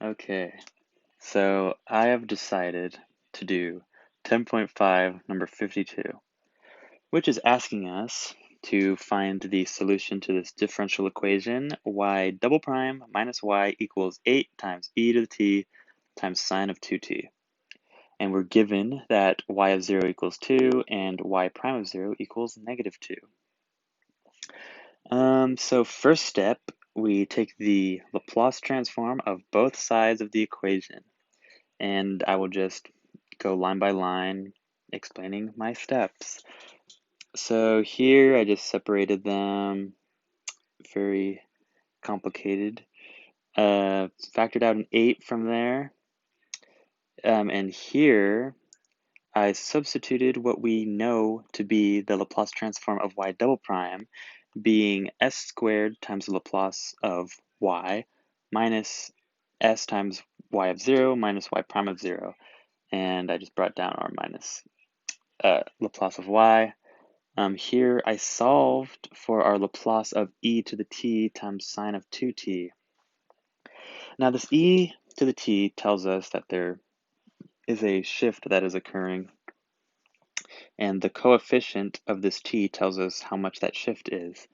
Okay, so I have decided to do 10.5, number 52, which is asking us to find the solution to this differential equation, y double prime minus y equals 8 times e to the t times sine of 2t. And we're given that y of 0 equals 2 and y prime of 0 equals negative 2. So first step, we take the Laplace transform of both sides of the equation. And I will just go line by line explaining my steps. So here I just separated them, very complicated. Factored out an 8 from there. And here I substituted what we know to be the Laplace transform of y double prime, being s squared times the Laplace of y minus s times y of 0 minus y prime of 0. And I just brought down our minus Laplace of y. Here I solved for our Laplace of e to the t times sine of 2t. Now this e to the t tells us that there is a shift that is occurring, and the coefficient of this t tells us how much that shift is.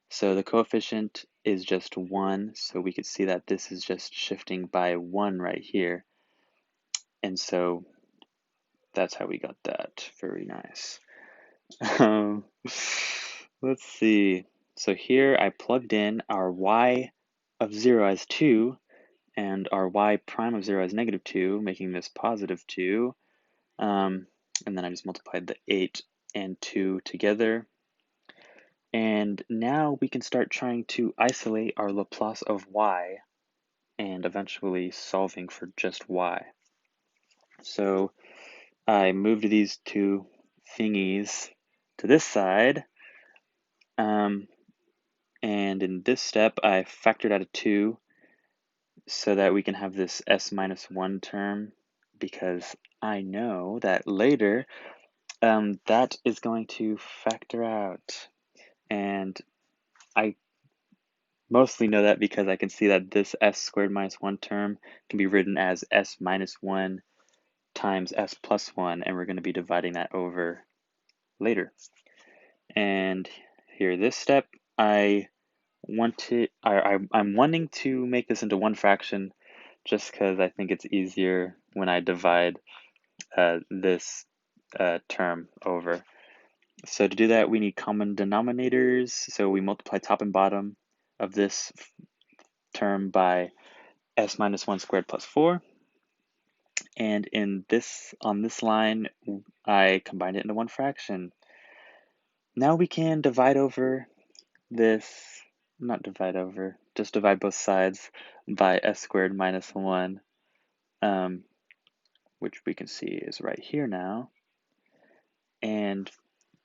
So the coefficient is just 1, so we could see that this is just shifting by 1 right here. And so that's how we got that. Very nice. Let's see. So here I plugged in our y of 0 as 2 and our y prime of 0 as negative 2, making this positive 2. And then I just multiplied the 8 and 2 together. And now we can start trying to isolate our Laplace of y and eventually solving for just y. So I moved these two thingies to this side. And in this step, I factored out a 2 so that we can have this s minus 1 term, because I know that later that is going to factor out. And I mostly know that because I can see that this s squared minus 1 term can be written as s minus 1 times s plus 1, and we're going to be dividing that over later. And here, this step, I'm wanting to make this into one fraction just because I think it's easier when I divide this term over. So to do that, we need common denominators. So we multiply top and bottom of this term by s minus 1 squared plus 4. And on this line, I combined it into one fraction. Now we can divide over this, not divide over, just divide both sides by s squared minus 1, which we can see is right here now.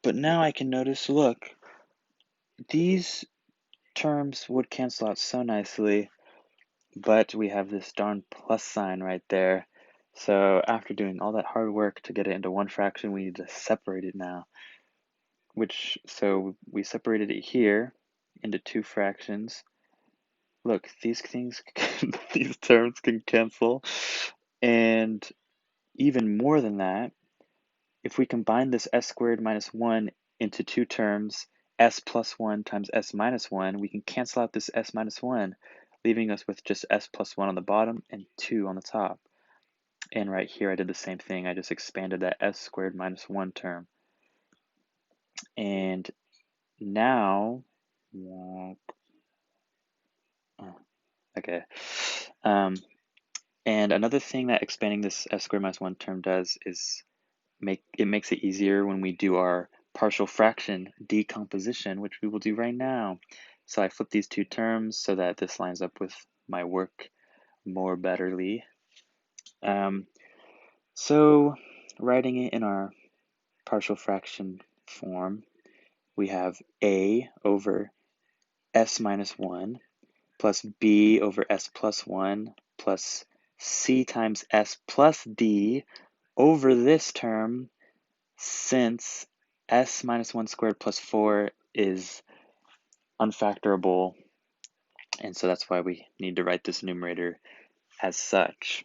But now I can notice, look, these terms would cancel out so nicely, but we have this darn plus sign right there. So after doing all that hard work to get it into one fraction, we need to separate it now. So we separated it here into two fractions. Look, these things, these terms can cancel. And even more than that, if we combine this s squared minus 1 into two terms, s plus 1 times s minus 1, we can cancel out this s minus 1, leaving us with just s plus 1 on the bottom and 2 on the top. And right here, I did the same thing. I just expanded that s squared minus 1 term. And now, okay. And another thing that expanding this s squared minus 1 term does is makes it easier when we do our partial fraction decomposition, which we will do right now. So I flip these two terms so that this lines up with my work more betterly. So writing it in our partial fraction form, we have a over s minus 1 plus b over s plus 1 plus c times s plus d over this term, since s minus 1 squared plus 4 is unfactorable, and so that's why we need to write this numerator as such.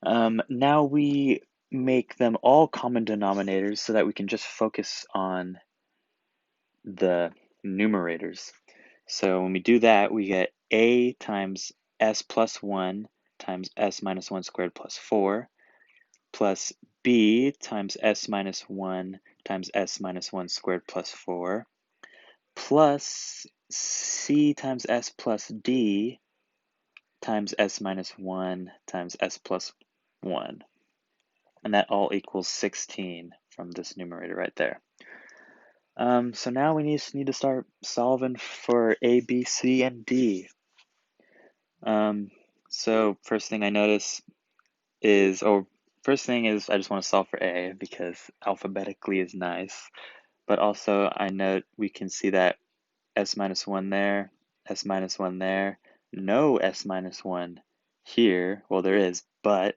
Now we make them all common denominators so that we can just focus on the numerators. So when we do that, we get a times s plus 1 times s minus 1 squared plus 4 plus b times s minus 1 times s minus 1 squared plus 4 plus c times s plus d times s minus 1 times s plus 1. And that all equals 16 from this numerator right there. So now we just need to start solving for A, B, C, and D. So first thing I notice is, first thing is I just want to solve for A because alphabetically is nice. But also I note we can see that s minus 1 there, s minus 1 there, no s minus 1 here. Well, there is, but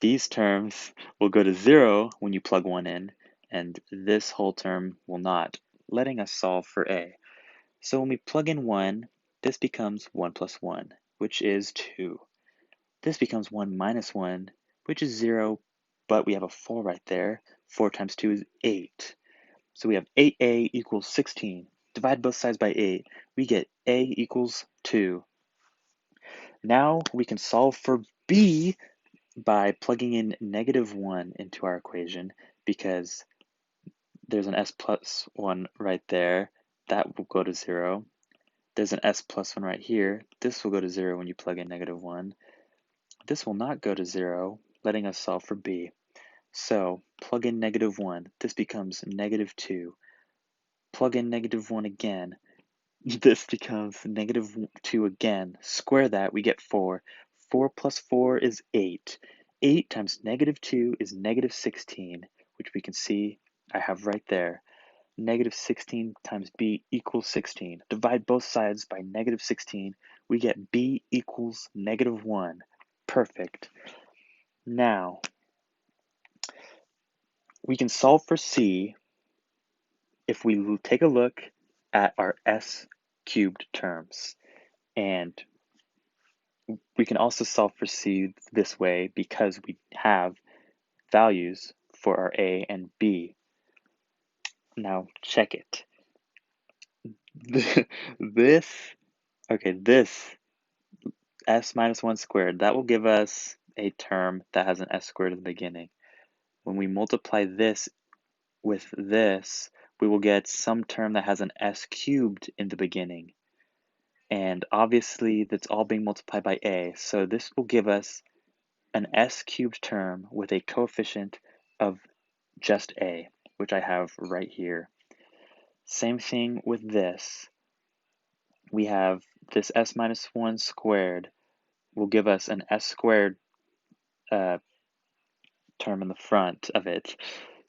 these terms will go to 0 when you plug 1 in, and this whole term will not, letting us solve for A. So when we plug in 1, this becomes 1 plus 1, which is 2. This becomes 1 minus 1, which is 0, but we have a 4 right there. 4 times 2 is 8. So we have 8a equals 16. Divide both sides by 8. We get a equals 2. Now we can solve for b by plugging in -1 into our equation because there's an s plus 1 right there. That will go to 0. There's an s plus 1 right here. This will go to 0 when you plug in -1. This will not go to 0, letting us solve for b. So plug in -1. This becomes -2. Plug in -1 again. This becomes -2 again. Square that, we get 4. 4 plus 4 is 8. 8 times -2 is -16, which we can see I have right there. -16 times b equals 16. Divide both sides by -16. We get b equals -1. Perfect. Now, we can solve for c if we take a look at our s cubed terms. And we can also solve for c this way because we have values for our a and b. Now check it. This s minus 1 squared, that will give us a term that has an s squared at the beginning. When we multiply this with this, we will get some term that has an s cubed in the beginning. And obviously that's all being multiplied by a, so this will give us an s cubed term with a coefficient of just a, which I have right here. Same thing with this. We have this s minus 1 squared will give us an s squared term in the front of it.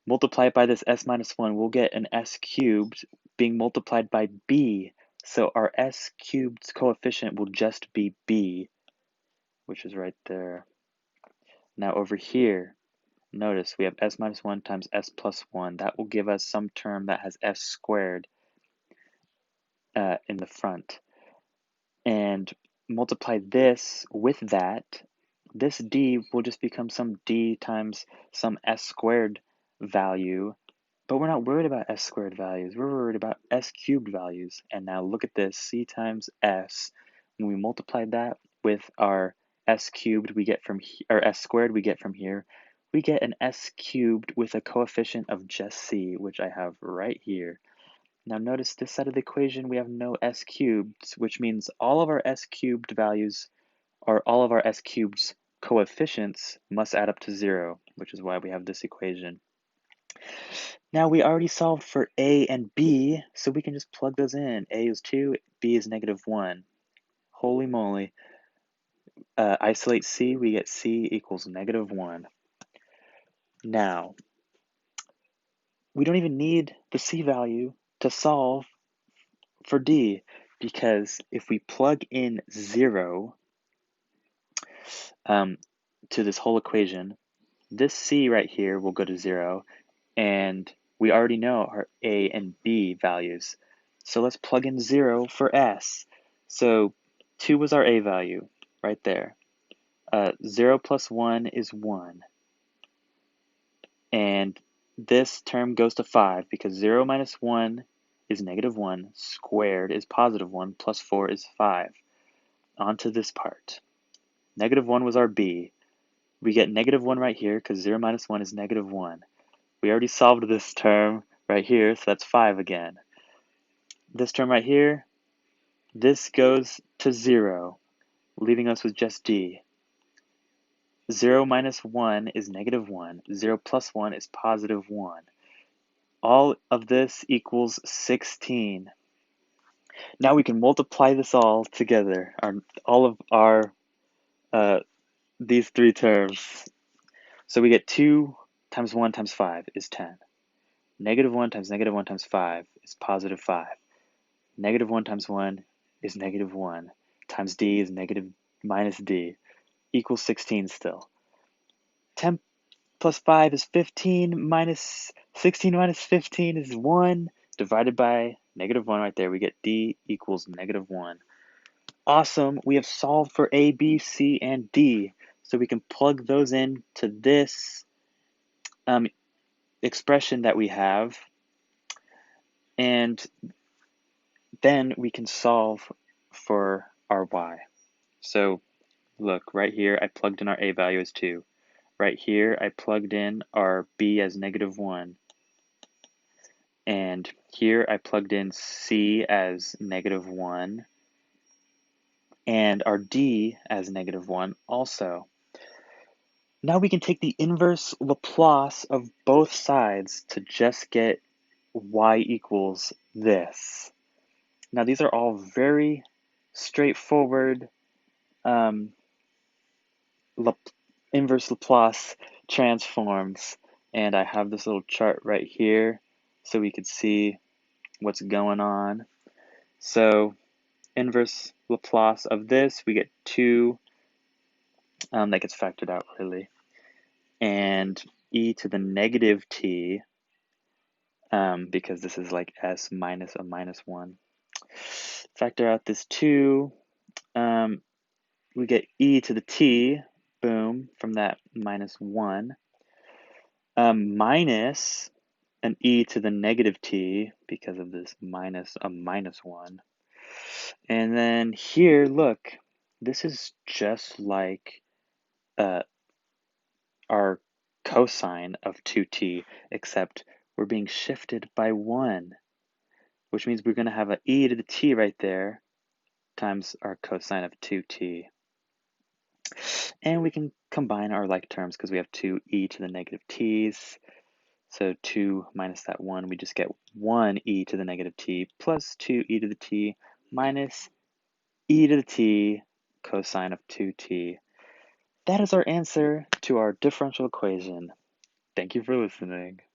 Multiply it by this s minus 1, we'll get an s cubed being multiplied by b. So our s cubed coefficient will just be b, which is right there. Now over here, notice we have s minus 1 times s plus 1. That will give us some term that has s squared in the front. And multiply this with that. This d will just become some d times some s squared value. But we're not worried about s squared values. We're worried about s cubed values. And now look at this, c times s. When we multiply that with our s cubed we get from or s squared we get from here, we get an s cubed with a coefficient of just c, which I have right here. Now notice this side of the equation we have no s cubed, which means all of our s cubed values, or all of our s cubed's coefficients, must add up to 0, which is why we have this equation. Now we already solved for a and b, so we can just plug those in. A is 2, b is -1. Holy moly. Isolate c, we get c equals -1. Now, we don't even need the c value to solve for d, because if we plug in 0 to this whole equation, this c right here will go to 0, and we already know our a and b values. So let's plug in 0 for s. So 2 was our a value right there. 0 plus 1 is 1. And this term goes to 5 because 0 minus 1 is negative 1, squared is positive 1, plus 4 is 5. On to this part. Negative 1 was our b. We get negative 1 right here because 0 minus 1 is negative 1. We already solved this term right here, so that's 5 again. This term right here, this goes to 0, leaving us with just d. 0 minus 1 is negative 1. 0 plus 1 is positive 1. All of this equals 16. Now we can multiply this all together, all of our these three terms. So we get 2 times 1 times 5 is 10. Negative 1 times negative 1 times 5 is positive 5. Negative 1 times 1 is negative 1. Times d is negative minus d. Equals 16 still. 10 plus 5 is 15. Minus 16 minus 15 is 1. Divided by negative 1 right there. We get d equals negative 1. Awesome. We have solved for a, b, c, and d. So we can plug those in to this expression that we have. And then we can solve for our y. So look, right here I plugged in our a value as 2. Right here I plugged in our b as negative 1. And here I plugged in c as negative 1. And our d as negative 1 also. Now we can take the inverse Laplace of both sides to just get y equals this. Now these are all very straightforward inverse Laplace transforms, and I have this little chart right here so we could see what's going on. So inverse Laplace of this, we get 2, that gets factored out really, and e to the negative t, because this is like s minus a minus 1. Factor out this 2, we get e to the t, boom, from that minus 1, minus an e to the negative t because of this minus a minus 1. And then here, look, this is just like our cosine of 2t, except we're being shifted by 1, which means we're going to have an e to the t right there times our cosine of 2t. And we can combine our like terms because we have 2e to the negative t's. So 2 minus that 1, we just get 1e to the negative t plus 2e to the t minus e to the t cosine of 2t. That is our answer to our differential equation. Thank you for listening.